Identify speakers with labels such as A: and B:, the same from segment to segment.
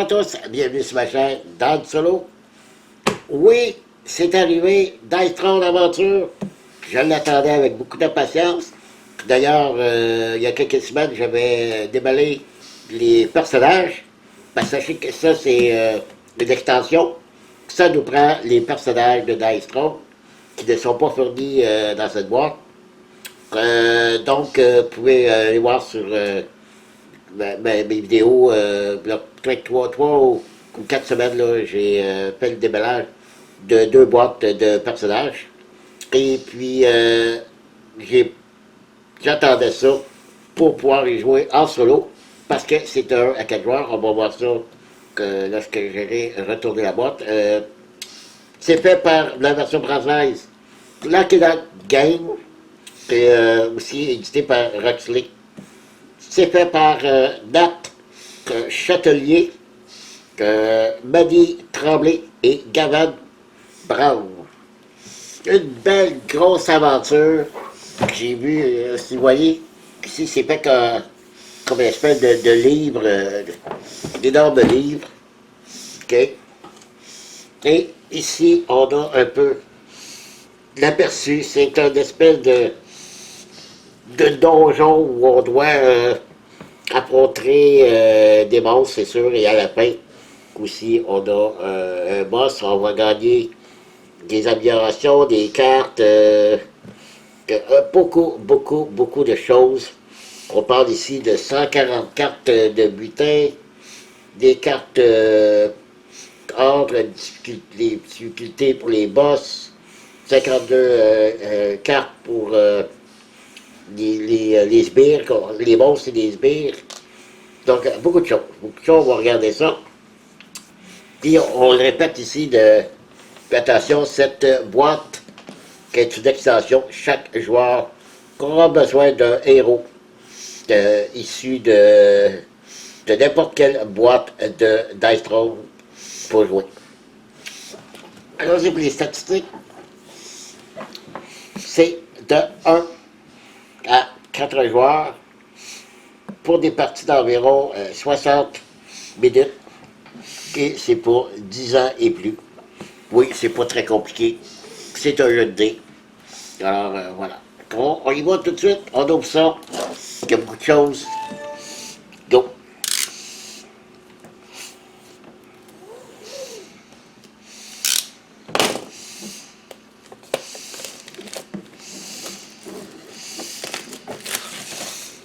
A: à tous, bienvenue sur ma chaîne Dan Solo. Oui, c'est arrivé, Dice Throne Aventure. Je l'attendais avec beaucoup d'impatience. D'ailleurs, il y a quelques semaines, j'avais déballé les personnages. Parce que sachez que ça, c'est une extension. Ça nous prend les personnages de Dice Throne qui ne sont pas fournis dans cette boîte. Donc, vous pouvez aller voir sur mes vidéos, peut-être 3 ou 4 semaines, j'ai fait le déballage de 2 boîtes de personnages. Et puis, j'attendais ça pour pouvoir y jouer en solo, parce que c'est un à 4 joueurs. On va voir ça lorsque j'aurai retourné la boîte. C'est fait par la version française Lucky Duck Game, et aussi édité par Roxley. C'est fait par Nat Châtelier, Maddy Tremblay et Gavin Brown. Une belle grosse aventure que j'ai vue, si vous voyez, ici c'est fait comme une espèce de livre, d'énormes livres. OK? Et ici, on a un peu l'aperçu. C'est une espèce de donjon où on doit affronter des monstres, c'est sûr, et à la fin aussi, on a un boss. On va gagner des améliorations, des cartes, beaucoup de choses. On parle ici de 140 cartes de butin, des cartes ordre, les difficultés pour les boss, 52 cartes pour les sbires, les monstres et les sbires. Donc, beaucoup de choses. Beaucoup de choses, on va regarder ça. Puis, on le répète ici, attention, cette boîte, qui est une extension, chaque joueur aura besoin d'un héros issu de n'importe quelle boîte de Dice Throne pour jouer. Allons-y pour les statistiques. C'est de 1 à 4 joueurs pour des parties d'environ 60 minutes, et c'est pour 10 ans et plus. Oui, c'est pas très compliqué. C'est un jeu de dés. Alors, voilà. On y va tout de suite. On ouvre ça. Il y a beaucoup de choses. Go!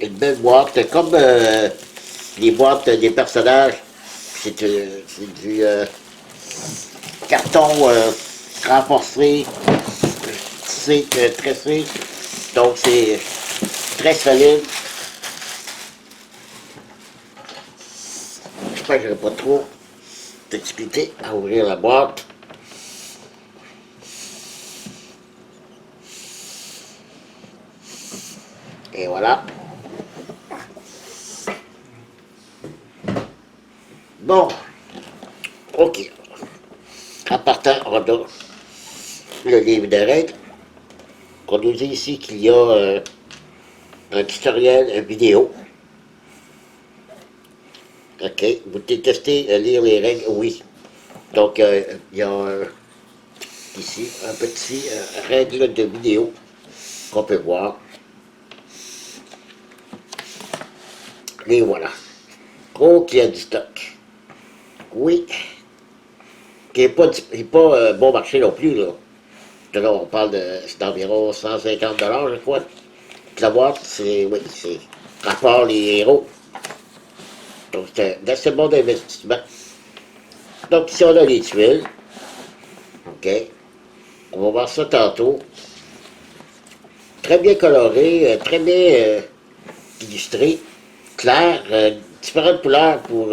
A: Une belle boîte, comme les boîtes des personnages. C'est du carton renforcé, tissé, tressé. Donc c'est très solide. J'espère que je n'aurai pas trop de difficulté à ouvrir la boîte. Et voilà. Bon, ok. En partant, on a le livre de règles. On nous dit ici qu'il y a un tutoriel vidéo. Ok, vous détestez lire les règles? Oui. Donc, il y a ici un petit règle de vidéo qu'on peut voir. Et voilà. Oh, qu'il y a du stock. Oui. Qui n'est pas bon marché non plus, là. Là, on parle d'environ 150 $, je crois. La boîte, c'est, oui, c'est rapport les héros. Donc, c'est un assez bon investissement. Donc, ici, on a les tuiles. OK. On va voir ça tantôt. Très bien coloré, très bien illustré. Clair, différentes couleurs pour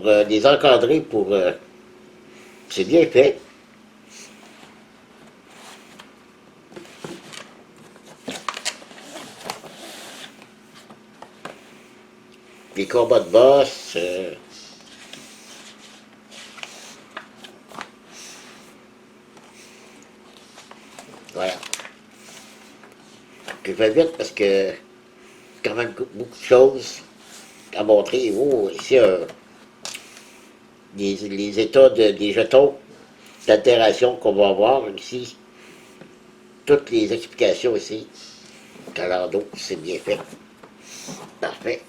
A: les encadrer, c'est bien fait. Les combats de boss, voilà. Je vais vite parce que quand même beaucoup de choses à montrer. Oh, ici, les états des jetons d'altération qu'on va avoir ici. Toutes les explications ici. Calando, c'est bien fait. Parfait.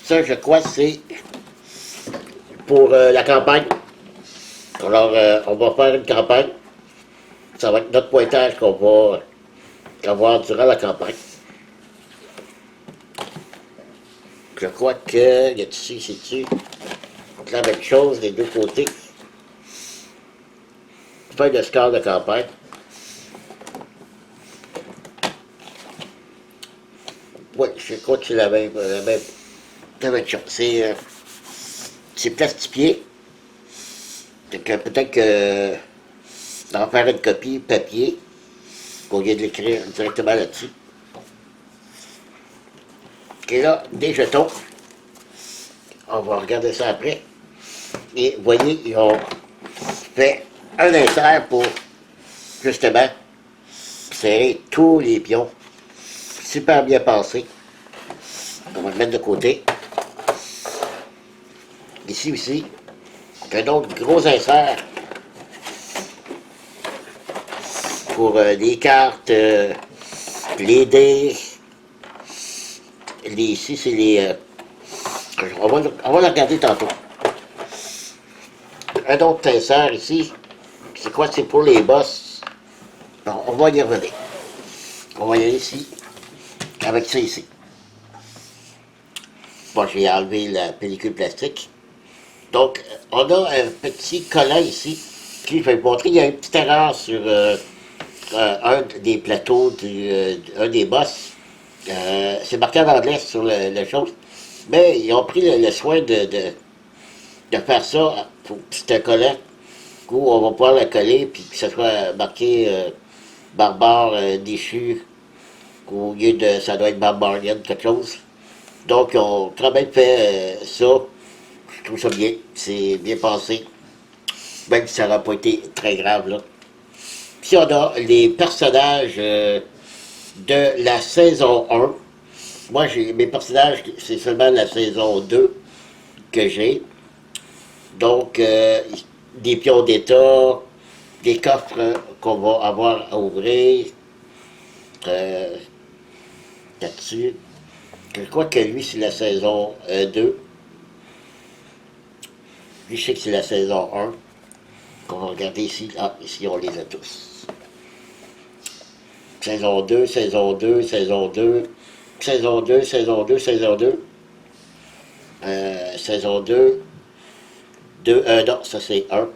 A: Ça, je crois, c'est pour la campagne. Alors, on va faire une campagne. Ça va être notre pointage qu'on va avoir durant la campagne. Je crois que, y a dessus, c'est dessus. La même chose des deux côtés. Feuille de score de campagne. Oui, je crois que c'est la même chose. C'est plastifié. Peut-être que d'en faire une copie papier au lieu de l'écrire directement là-dessus. Et là, des jetons. On va regarder ça après. Et vous voyez, ils ont fait un insert pour justement serrer tous les pions. Super bien pensé. On va le mettre de côté. Ici aussi, un autre gros insert pour les cartes, les dés. Ici, c'est les... on va le regarder tantôt. Un autre insert ici. C'est quoi? C'est pour les boss. Bon, on va y revenir. On va y aller ici. Avec ça ici. Bon, j'ai enlevé la pellicule plastique. Donc, on a un petit collant ici qui, je vais vous montrer, il y a une petite erreur sur un des plateaux, un des boss. C'est marqué en anglais sur la chose. Mais ils ont pris le soin de faire ça. C'est un collant où on va pouvoir le coller puis que ça soit marqué barbare déchu au lieu de ça doit être barbarian, quelque chose. Donc, ils ont très bien fait ça. Je trouve ça bien. C'est bien pensé. Même si ça n'aura pas été très grave, là. Puis on a les personnages de la saison 1. Moi, mes personnages, c'est seulement la saison 2 que j'ai. Donc, des pions d'état, des coffres qu'on va avoir à ouvrir. Là-dessus. Je crois que lui, c'est la saison 2. Lui, je sais que c'est la saison 1. On va regarder ici. Ah, ici, on les a tous. Saison 2, saison 2, saison 2, saison 2, saison 2, saison 2. Saison 2. 2, non, ça c'est 1.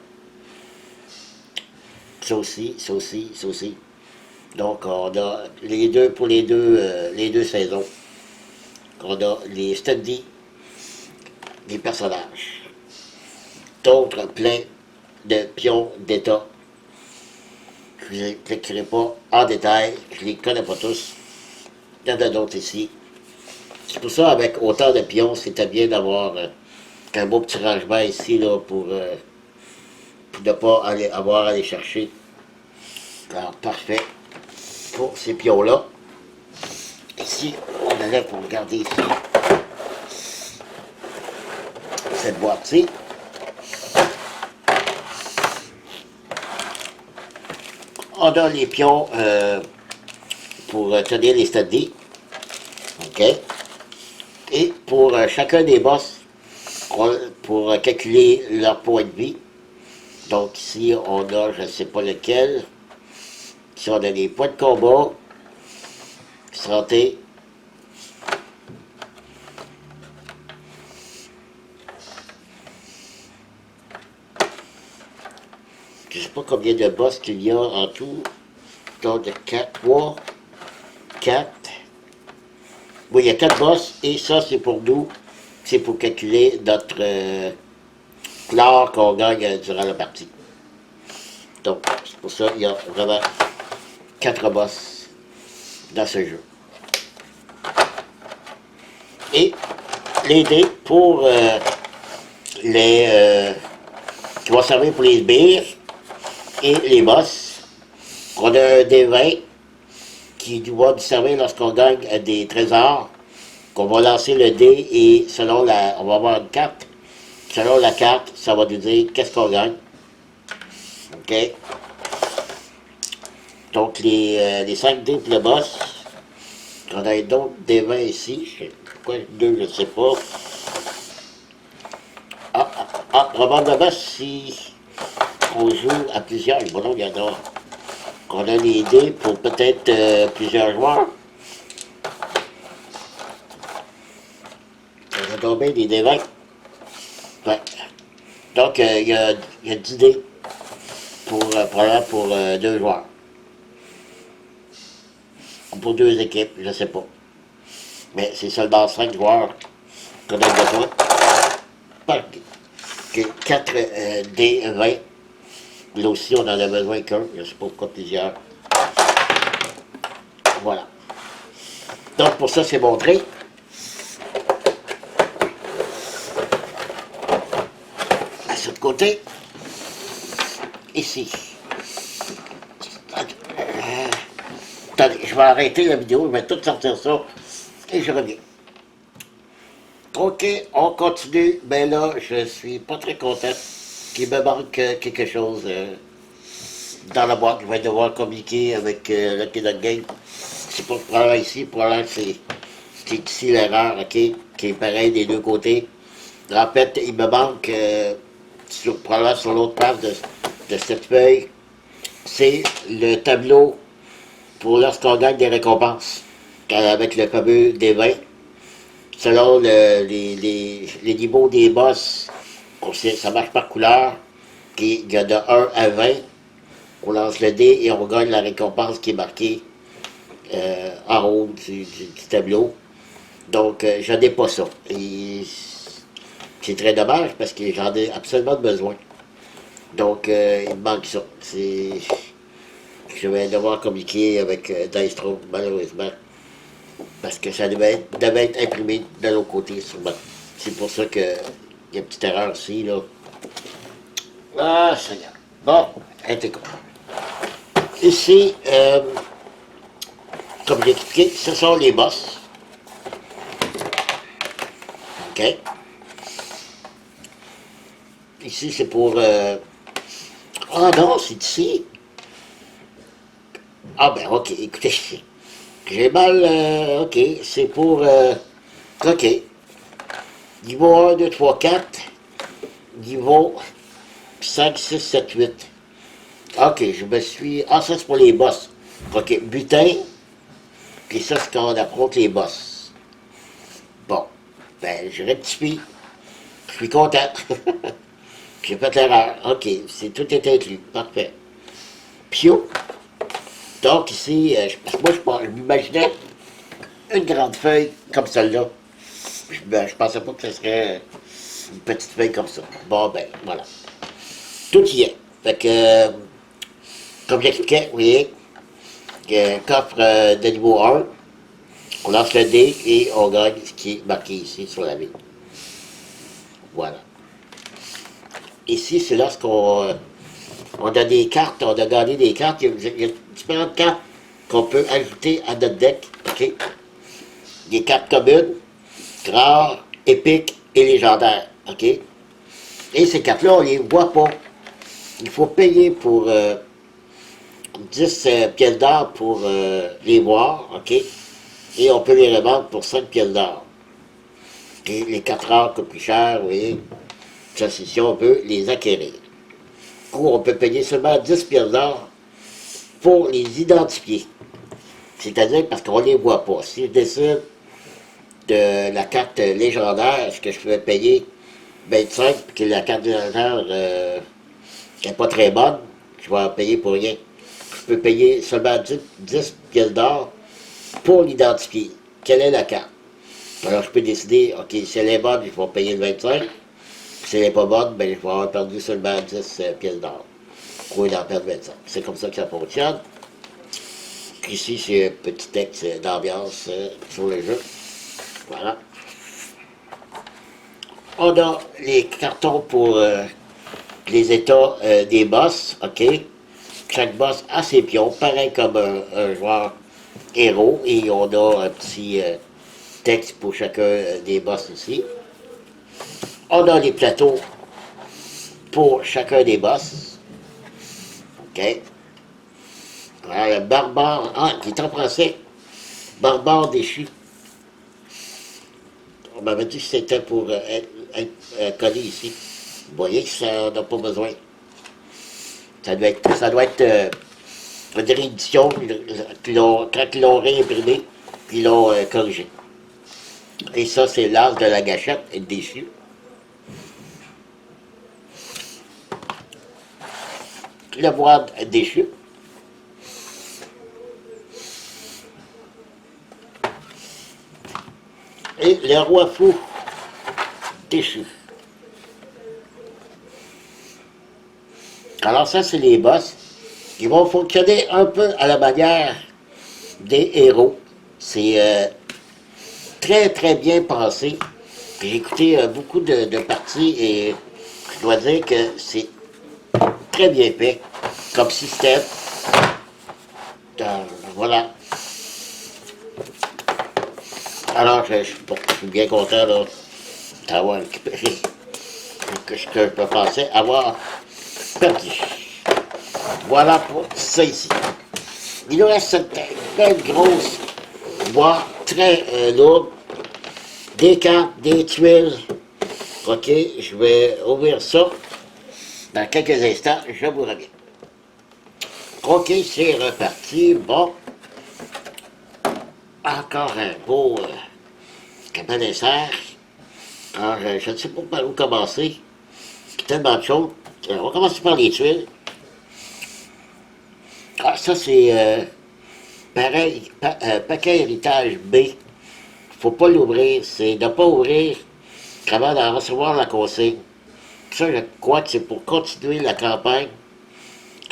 A: Ça aussi, ça aussi, ça aussi. Donc, on a les deux pour les deux saisons. On a les studies des personnages. D'autres plein de pions d'état. Je ne les expliquerai pas en détail, je ne les connais pas tous. Il y en a d'autres ici. C'est pour ça, avec autant de pions, c'était bien d'avoir un beau petit rangement ici là, pour ne pas avoir à aller chercher. Alors, parfait. Pour ces pions-là. Ici, on allait pour regarder ici. Cette boîte-ci. On a les pions pour tenir les studies. OK. Et pour chacun des boss, pour calculer leur point de vie. Donc ici, on a, je ne sais pas lequel. Ici, on a les points de combat. Santé. Je ne sais pas combien de boss qu'il y a en tout. Donc, 4, 3, 4. Oui, il y a 4 boss, et ça, c'est pour nous. C'est pour calculer notre l'or qu'on gagne durant la partie. Donc, c'est pour ça qu'il y a vraiment 4 boss dans ce jeu. Et les dés pour qui vont servir pour les sbires et les boss. On a un dé 20 qui doit nous servir lorsqu'on gagne des trésors qu'on va lancer le dé et selon on va avoir une carte. Selon la carte, ça va nous dire qu'est-ce qu'on gagne. OK? Donc, les 5 dés pour le boss. On a d'autres des 20 ici. Pourquoi 2, je ne sais pas. Probablement si on joue à plusieurs, bon, il y en a. On a les dés pour peut-être plusieurs joueurs. On a tombé des dés 20. Ouais. Donc, il y a 10 dés pour 2 joueurs. Ou pour 2 équipes, je ne sais pas. Mais c'est seulement 5 joueurs qu'on a besoin. 4 dés 20. Là aussi, on en a besoin qu'un. Je ne sais pas pourquoi plusieurs. Voilà. Donc, pour ça, c'est montré. À ce côté. Ici. Attendez, je vais arrêter la vidéo, je vais tout sortir ça. Et je reviens. OK, on continue. Ben là, je suis pas très content qu'il me manque quelque chose dans la boîte. Je vais devoir communiquer avec le Kidon Game. C'est pas le problème ici. Pour l'instant, c'est ici l'erreur, OK, qui est pareil des deux côtés. En fait, il me manque, probablement sur l'autre page de cette feuille, c'est le tableau pour lorsqu'on gagne des récompenses. Avec le fameux des 20. Selon les niveaux des boss, ça marche par couleur. Il y a de 1 à 20. On lance le dé et on gagne la récompense qui est marquée en haut du tableau. Donc, je n'ai pas ça. Et c'est très dommage parce que j'en ai absolument besoin. Donc, il me manque ça. Je vais devoir communiquer avec Dystro, malheureusement. Parce que ça devait être imprimé de l'autre côté, sûrement. C'est pour ça qu'il y a une petite erreur ici, là. Ah, Seigneur. Bon, intégrant. Ici, comme j'ai expliqué, ce sont les boss. OK. Ici, c'est pour... Ah non, c'est ici. Ah ben, OK, écoutez, j'ai mal... OK, c'est pour... OK. Niveau 1, 2, 3, 4. Niveau 5, 6, 7, 8. OK, je me suis... Ah, ça, c'est pour les boss. OK, butin. Puis ça, c'est quand on affronte les boss. Bon. Ben, je rectifie. Je suis content. J'ai fait l'erreur. OK, tout est inclus. Parfait. Pio. Donc ici, parce que moi, je m'imaginais une grande feuille comme celle-là. Je pensais pas que ce serait une petite feuille comme ça. Bon, ben, voilà. Tout y est. Fait que, comme j'expliquais, vous voyez, coffre de niveau 1, on lance le dé et on gagne ce qui est marqué ici sur la ville. Voilà. Ici, c'est lorsqu'on on a des cartes, on a gagné des cartes. Il y a différentes cartes qu'on peut ajouter à notre deck. OK? Des cartes communes, rares, épiques et légendaires. OK? Et ces cartes-là, on ne les voit pas. Il faut payer pour 10 pièces d'or pour les voir. OK? Et on peut les revendre pour 5 pièces d'or. Et les 4 rares coûtent plus cher, vous voyez. Ça, c'est si on veut les acquérir. Ou on peut payer seulement 10 pièces d'or pour les identifier. C'est-à-dire parce qu'on ne les voit pas. Si je décide de la carte légendaire, est-ce que je peux payer 25 puis que la carte légendaire n'est pas très bonne, je vais en payer pour rien. Je peux payer seulement 10 pièces d'or pour l'identifier. Quelle est la carte? Alors je peux décider, OK, si elle est bonne, je vais payer le 25. Si elle n'est pas bonne, ben, je vais avoir perdu seulement 10 pièces d'or. Ou d'en perdre 25. C'est comme ça que ça fonctionne. Ici, c'est un petit texte d'ambiance sur le jeu. Voilà. On a les cartons pour les états des boss. OK? Chaque boss a ses pions, pareil comme un joueur héros. Et on a un petit texte pour chacun des boss aussi. On a les plateaux pour chacun des boss. OK. Alors, le barbare, qui est en français, barbare déchu. On m'avait dit que c'était pour être collé ici. Vous voyez que ça n'a pas besoin. Ça doit être une réédition, quand ils l'ont réimprimé, puis ils l'ont corrigé. Et ça, c'est l'as de la gâchette et déchu. Le voile déchu. Et le roi fou déchu. Alors ça, c'est les boss. Ils vont fonctionner un peu à la manière des héros. C'est très, très bien pensé. J'ai écouté beaucoup de parties et je dois dire que c'est très bien fait comme système. Voilà. Alors, je suis bien content d'avoir récupéré que je peux penser avoir perdu. Voilà pour ça ici. Il nous reste cette belle grosse boîte très lourde. Des cartes, des tuiles. OK, je vais ouvrir ça. Dans quelques instants, je vous reviens. OK, c'est reparti. Bon. Encore un beau cabane dessert. Alors, je ne sais pas par où commencer. Il y a tellement de choses. On va commencer par les tuiles. Ah, ça, c'est pareil, paquet héritage B. Faut pas l'ouvrir. C'est de ne pas ouvrir avant d'en recevoir la consigne. Ça, je crois que c'est pour continuer la campagne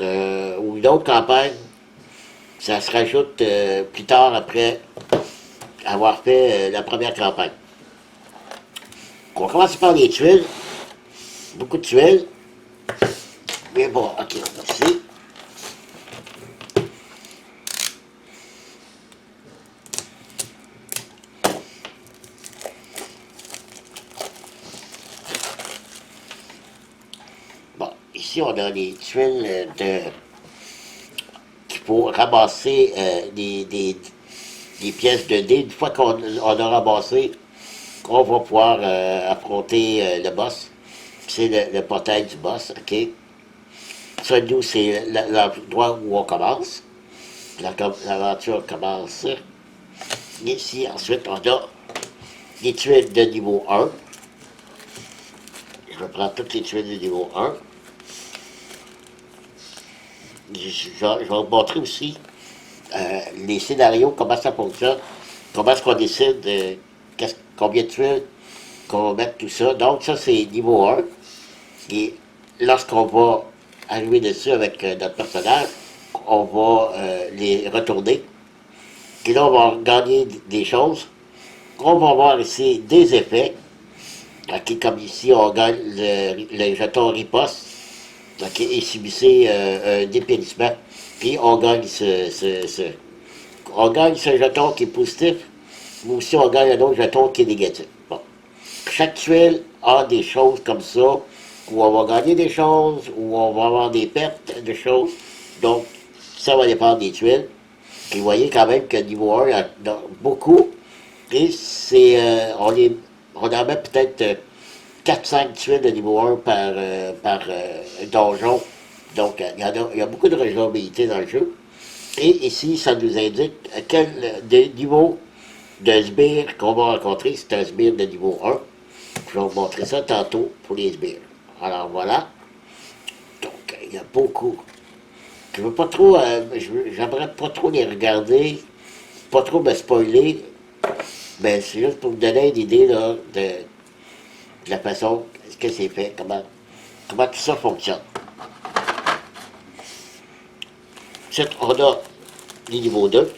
A: ou une autre campagne. Ça se rajoute plus tard après avoir fait la première campagne. On commence par les tuiles. Beaucoup de tuiles. Mais bon, ok, ici. Bon, ici on a les tuiles qu'il faut ramasser des pièces de dés. Une fois qu'on a ramassé, on va pouvoir affronter le boss. C'est le portail du boss, ok? Ça, nous, c'est l'endroit où on commence. L'aventure commence. Ici, ensuite, on a les tuiles de niveau 1. Je vais prendre toutes les tuiles de niveau 1. Je vais vous montrer aussi les scénarios, comment ça fonctionne, comment est-ce qu'on décide combien de tuiles qu'on va mettre tout ça. Donc ça c'est niveau 1. Et lorsqu'on va arriver dessus avec notre personnage, on va les retourner. Et là on va gagner des choses. On va voir ici des effets. Okay, comme ici on gagne le jeton riposte. Okay, et subissez un dépérissement. Puis on gagne on gagne ce jeton qui est positif, mais aussi on gagne un autre jeton qui est négatif. Bon. Chaque tuile a des choses comme ça, où on va gagner des choses, où on va avoir des pertes de choses. Donc, ça va dépendre des tuiles. Et vous voyez quand même que niveau 1, il y en a beaucoup. Et c'est, on en met peut-être 4-5 tuiles de niveau 1 par donjon. Donc, il y a beaucoup de rejouabilité dans le jeu. Et ici, ça nous indique quel niveau de sbire qu'on va rencontrer. C'est un sbire de niveau 1. Je vais vous montrer ça tantôt pour les sbires. Alors voilà. Donc, il y a beaucoup. Je veux pas trop, j'aimerais pas trop les regarder, pas trop me spoiler. Mais c'est juste pour vous donner une idée là, de la façon que c'est fait, comment tout ça fonctionne. Ensuite, on a les niveaux 2.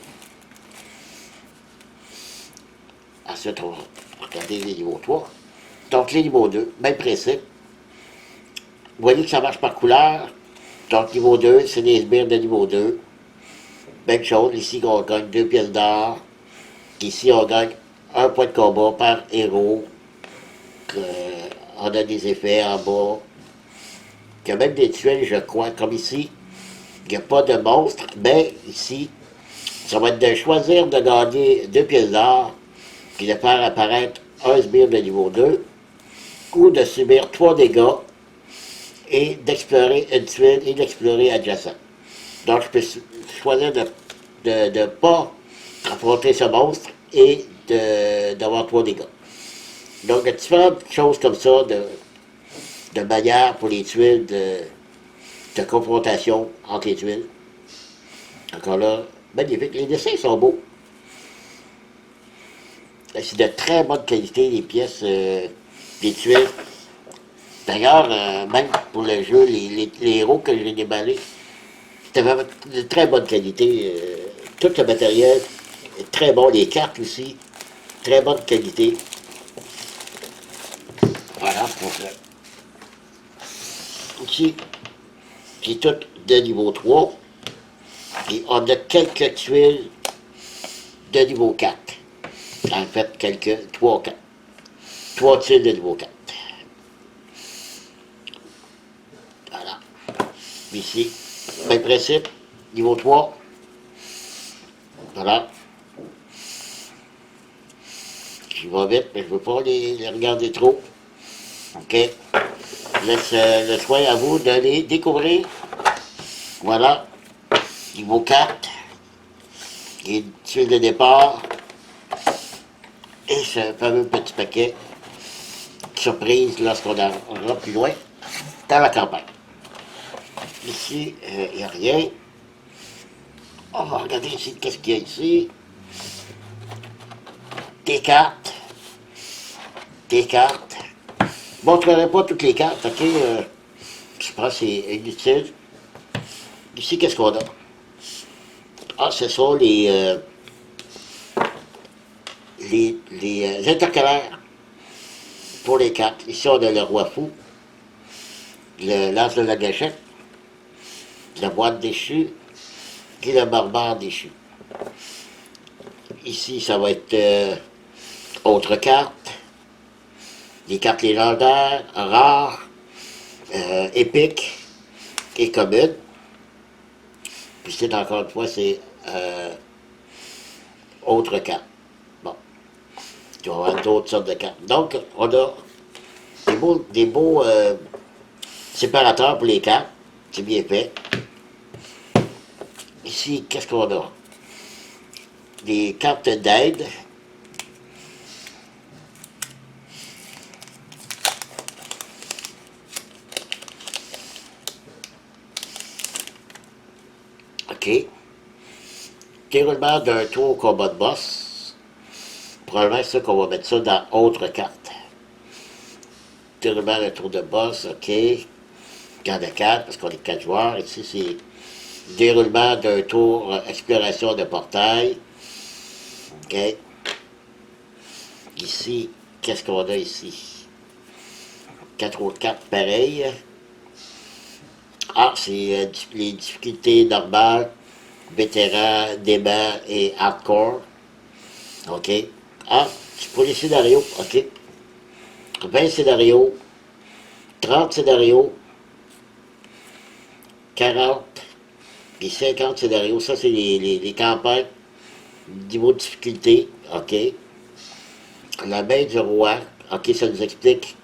A: Ensuite, on va regarder les niveaux 3. Donc, les niveaux 2, même principe. Vous voyez que ça marche par couleur. Donc, niveau 2, c'est des sbires de niveau 2. Même chose, ici, on gagne 2 pièces d'or. Ici, on gagne un point de combat par héros. On a des effets en bas. Il y a même des tuiles, je crois, comme ici. Il n'y a pas de monstre, mais ici, ça va être de choisir de gagner 2 pièces d'or, puis de faire apparaître un sbire de niveau 2, ou de subir 3 dégâts, et d'explorer une tuile et d'explorer adjacent. Donc, je peux choisir de ne pas affronter ce monstre et d'avoir 3 dégâts. Donc, il y a différentes choses comme ça, de manière pour les tuiles de confrontation entre les tuiles. Encore là, magnifique. Les dessins sont beaux. C'est de très bonne qualité, les pièces, les tuiles. D'ailleurs, même pour le jeu, les héros que j'ai déballés, c'était vraiment de très bonne qualité. Tout le matériel est très bon. Les cartes aussi, très bonne qualité. Voilà pour ça. Ici, c'est tout de niveau 3. Et on a quelques tuiles de niveau 4. En fait, quelques 3 4. 3 tuiles de niveau 4. Voilà. Ici, même principe, niveau 3. Voilà. Je vais vite, mais je ne veux pas les regarder trop. OK. Laisse le soin à vous de les découvrir. Voilà. Niveau 4. Les tuiles de départ. Et ce fameux petit paquet. Surprise lorsqu'on ira plus loin dans la campagne. Ici, il n'y a rien. On va regarder ici qu'est-ce qu'il y a ici. Des cartes. Des cartes. Je ne montrerai pas toutes les cartes, ok? Je pense que c'est inutile. Ici, qu'est-ce qu'on a? Ah, ce sont les intercalaires pour les cartes. Ici, on a le roi fou, le lance de la gâchette, la boîte déchue et le barbare déchu. Ici, ça va être autres cartes, des cartes légendaires, rares, épiques et communes. Puis c'est encore une fois, c'est autres cartes. Bon, tu vas avoir d'autres sortes de cartes. Donc, on a des beaux séparateurs pour les cartes. C'est bien fait. Ici, qu'est-ce qu'on a? Des cartes d'aide. OK. Déroulement d'un tour au combat de boss. Probablement c'est ça qu'on va mettre ça dans autre carte. Déroulement d'un tour de boss, OK. Camp de 4, parce qu'on est 4 joueurs. Ici, c'est déroulement d'un tour exploration de portail. OK. Ici, qu'est-ce qu'on a ici? 4 autres cartes pareilles. Ah, c'est les difficultés normales, vétéran, débat et hardcore. OK. Ah, c'est pour les scénarios. OK. 20 scénarios, 30 scénarios, 40 et 50 scénarios. Ça, c'est les campagnes. Niveau de difficulté. OK. La main du roi. OK, ça nous explique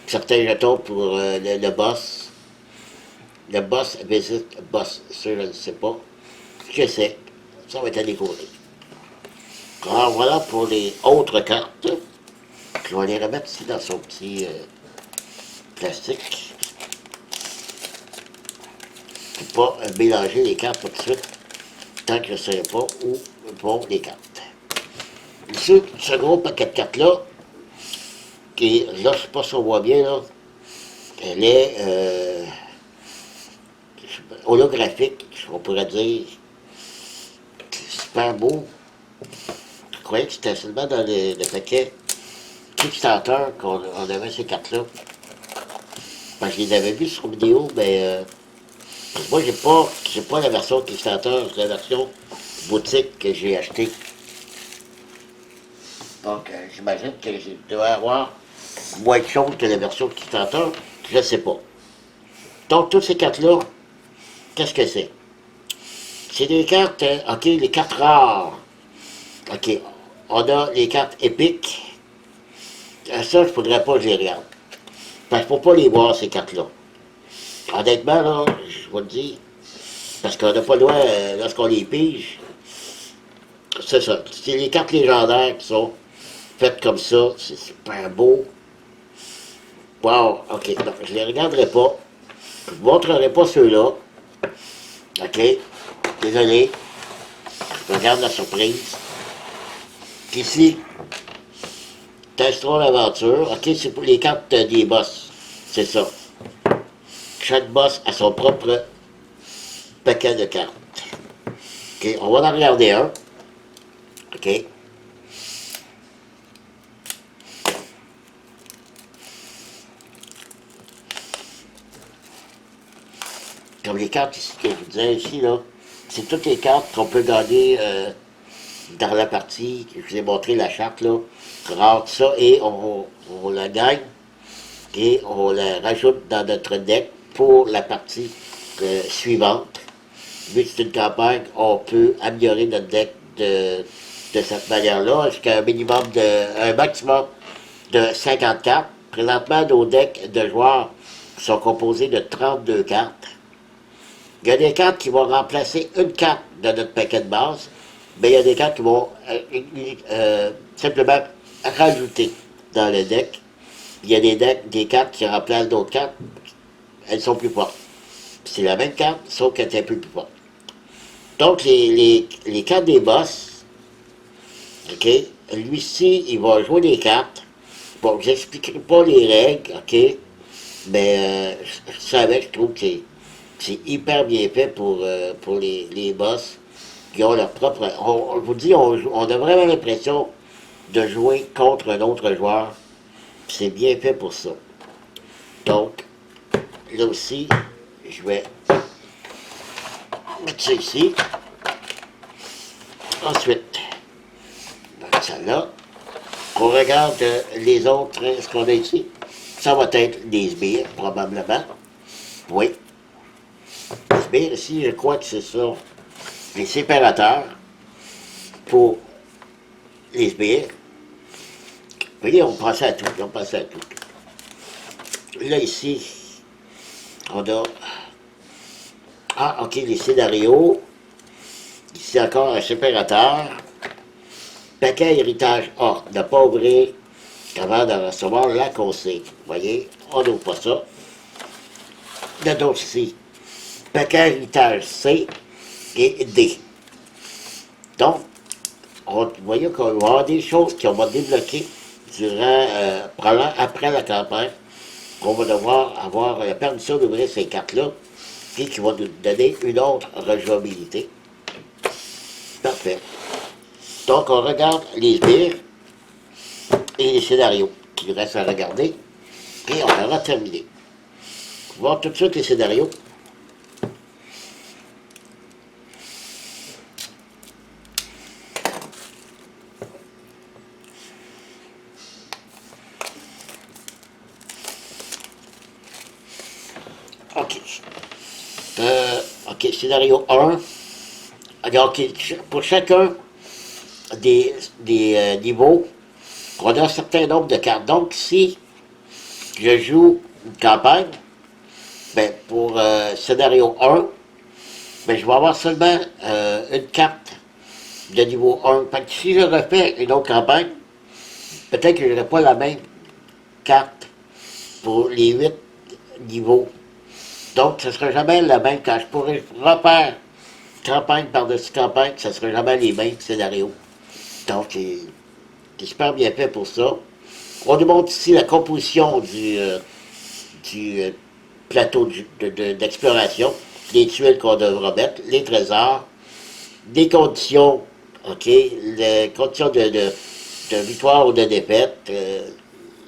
A: certains jetons pour le boss. Le boss visite le boss. Ça, je ne sais pas. Je sais. Ça va être à découvrir. Alors voilà pour les autres cartes. Je vais les remettre ici dans son petit plastique. Pour pas mélanger les cartes tout de suite. Tant que je ne sais pas où vont les cartes. Ici, ce gros paquet de cartes-là, qui là, je ne sais pas si on voit bien, là, elle est holographique, on pourrait dire. Super beau. Je croyais que c'était seulement dans le paquet Kickstarter qu'on avait ces cartes-là. Parce que je les avais vues sur vidéo, mais moi, j'ai pas la version Kickstarter, c'est la version boutique que j'ai achetée. Donc, j'imagine que je dois avoir moins de choses que la version Kickstarter. Je ne sais pas. Donc, toutes ces cartes-là, qu'est-ce que c'est? C'est des cartes, OK, les cartes rares. OK, on a les cartes épiques. Ça, je ne faudrait pas que je les regarde. Parce qu'il ne faut pas les voir, ces cartes-là. Honnêtement, là, je vais te dire, parce qu'on n'a pas le droit, lorsqu'on les pige, c'est ça. C'est les cartes légendaires qui sont faites comme ça. C'est super beau. Wow, OK. Donc, je les regarderai pas. Je ne vous montrerai pas ceux-là. OK. Désolé. Je regarde la surprise. Ici, Testons l'aventure. OK, c'est pour les cartes des boss. C'est ça. Chaque boss a son propre paquet de cartes. OK, on va en regarder un. OK. Comme les cartes ici que je vous disais ici, là, c'est toutes les cartes qu'on peut gagner dans la partie. Je vous ai montré la charte, là. On rentre ça et on la gagne et on la rajoute dans notre deck pour la partie suivante. Vu que c'est une campagne, on peut améliorer notre deck de cette manière-là jusqu'à un maximum de 50 cartes. Présentement, nos decks de joueurs sont composés de 32 cartes. Il y a des cartes qui vont remplacer une carte de notre paquet de base, mais il y a des cartes qui vont simplement rajouter dans le deck. Il y a des cartes qui remplacent d'autres cartes, elles sont plus fortes. C'est la même carte, sauf qu'elle est un peu plus forte. Donc, les cartes des boss, OK, lui-ci, il va jouer des cartes. Bon, j'expliquerai pas les règles, OK, mais je savais, je trouve que c'est hyper bien fait pour les boss qui ont leur propre... On vous dit, on a vraiment l'impression de jouer contre un autre joueur. C'est bien fait pour ça. Donc, là aussi, je vais mettre ça ici. Ensuite, celle-là, on regarde les autres, ce qu'on a ici. Ça va être des sbires, probablement. Oui. Les sbires, ici, je crois que c'est ça. Les séparateurs pour les sbires. Vous voyez, on pensait à tout, on pensait à tout. Là, ici, on a... Ah, OK, les scénarios. Ici encore un séparateur. Paquet héritage A. Ne pas ouvrir avant de recevoir la consigne. Vous voyez, on n'ouvre pas ça. Il y a d'autres ici. Paquet héritage C et D. Donc, vous voyez qu'on va avoir des choses qui vont débloquer durant, probablement après la campagne, qu'on va devoir avoir la permission d'ouvrir ces cartes-là, et qui vont nous donner une autre rejouabilité. Parfait. Donc, on regarde les sbires et les scénarios qu'il reste à regarder, et on aura terminé. On va voir tout de suite les scénarios. OK. OK, scénario 1. Donc, pour chacun des niveaux, on a un certain nombre de cartes. Donc, si je joue une campagne, ben, pour scénario 1, ben, je vais avoir seulement une carte de niveau 1. Fait que si je refais une autre campagne, peut-être que je n'aurai pas la même carte pour les 8 niveaux. Donc, ce ne sera jamais la même quand je pourrais refaire campagne par-dessus campagne, ce ne sera jamais les mêmes scénarios. Donc, c'est super bien fait pour ça. On nous montre ici la composition du plateau d'exploration, les tuiles qu'on devra mettre, les trésors, des conditions, OK, les conditions de victoire ou de défaite,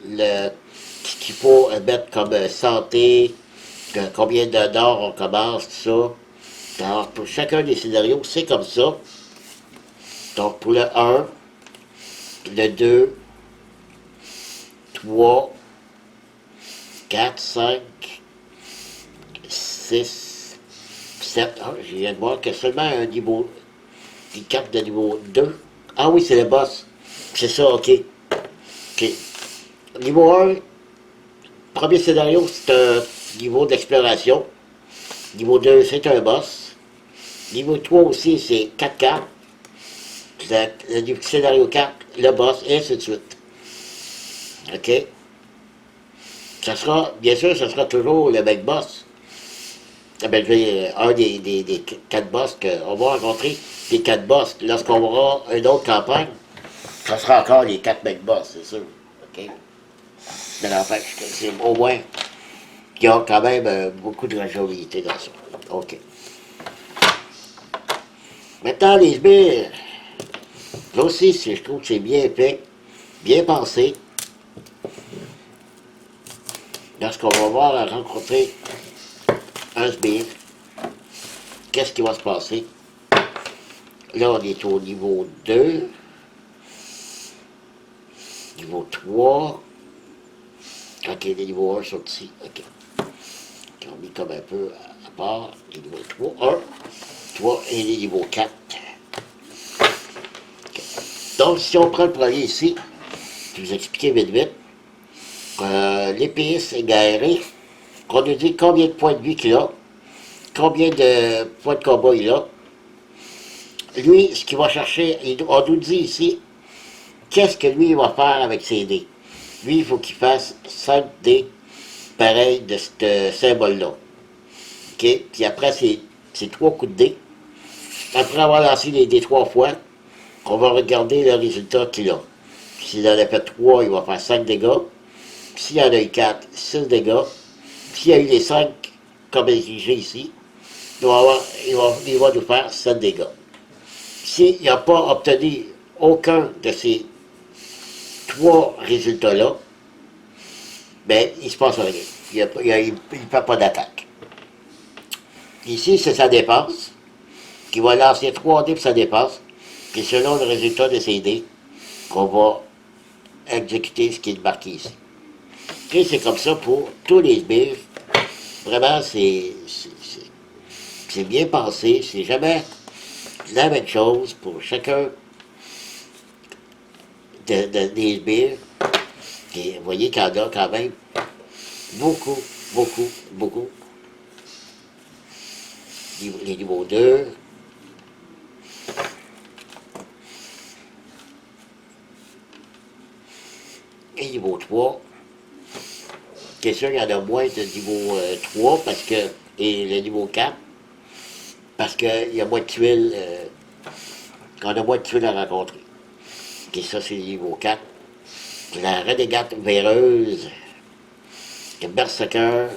A: ce qu'il faut mettre comme santé, combien d'or on commence, tout ça. Alors, pour chacun des scénarios, c'est comme ça. Donc, pour le 1, le 2, 3, 4, 5, 6, 7. Ah, je viens de voir qu'il y a seulement un niveau, une carte de niveau 2. Ah oui, c'est le boss. C'est ça, ok. Ok. Niveau 1, premier scénario, c'est un niveau d'exploration. Niveau 2, c'est un boss. Niveau 3 aussi, c'est 4 cartes. Le scénario 4, le boss, et ainsi de suite. OK? Ça sera, bien sûr, ça sera toujours le même boss. Ah ben, je vais, un des 4 boss qu'on va rencontrer, les 4 boss. Lorsqu'on aura une autre campagne, ça sera encore les 4 mêmes boss, c'est sûr. OK? Mais en fait, c'est au moins qu'il y a quand même beaucoup de rejouabilité dans ça. OK. Maintenant, les sbires. Là aussi, je trouve que c'est bien fait, bien pensé. Lorsqu'on va voir rencontrer un sbire, qu'est-ce qui va se passer? Là, on est au niveau 2, niveau 3. OK, les niveaux 1 sont ici. OK. On met comme un peu à part les niveaux 3, 1, 3 et les niveaux 4. Okay. Donc, si on prend le premier ici, je vais vous expliquer vite vite. L'épéiste égaré, on nous dit combien de points de vie qu'il a, combien de points de combat il a. Lui, ce qu'il va chercher, on nous dit ici, qu'est-ce que lui il va faire avec ses dés. Lui, il faut qu'il fasse 5 dés pareils de ce symbole-là. OK? Puis après, c'est 3 coups de dés. Après avoir lancé les dés 3 fois, on va regarder le résultat qu'il a. S'il en a fait 3, il va faire 5 dégâts. S'il y en a eu 4, 6 dégâts. S'il y a eu les 5, comme exigé ici, il va nous faire 7 dégâts. S'il n'a pas obtenu aucun de ces 3 résultats-là, ben, il ne se passe rien. Il ne fait pas d'attaque. Ici, c'est sa dépense, qui va lancer 3 dés pour sa dépense, puis selon le résultat de ces dés, qu'on va exécuter ce qui est marqué ici. Et c'est comme ça pour tous les sbires. Vraiment, c'est bien pensé. C'est jamais la même chose pour chacun des sbires. Et vous voyez qu'il y en a quand même beaucoup, beaucoup, beaucoup. Les niveaux 2. Et niveau 3. C'est sûr qu'il y en a moins de niveau 3 parce que, et le niveau 4, parce qu'il y a moins de tuiles, on a moins de tuiles à rencontrer. Et ça, c'est le niveau 4. La renégate véreuse, le berserker,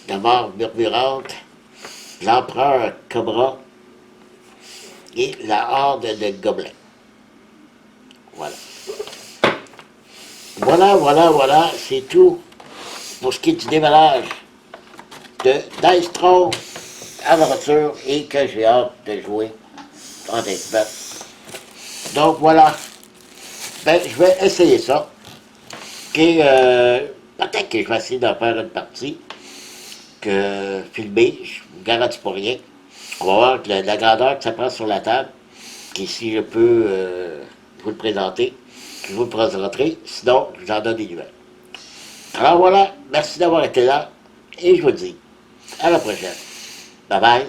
A: la mort murmurante, l'empereur cobra et la horde de gobelins. Voilà. Voilà, c'est tout pour ce qui est du démarrage de Dice Throne Aventure et que j'ai hâte de jouer en espèce. Donc voilà, ben, je vais essayer ça. Et peut-être que je vais essayer d'en faire une partie que filmer, je vous garantis pas rien. On va voir la grandeur que ça prend sur la table, et si je peux vous le présenter. Je vous le présenterai, sinon je vous en donne des nouvelles. Alors voilà, merci d'avoir été là, et je vous dis à la prochaine. Bye bye.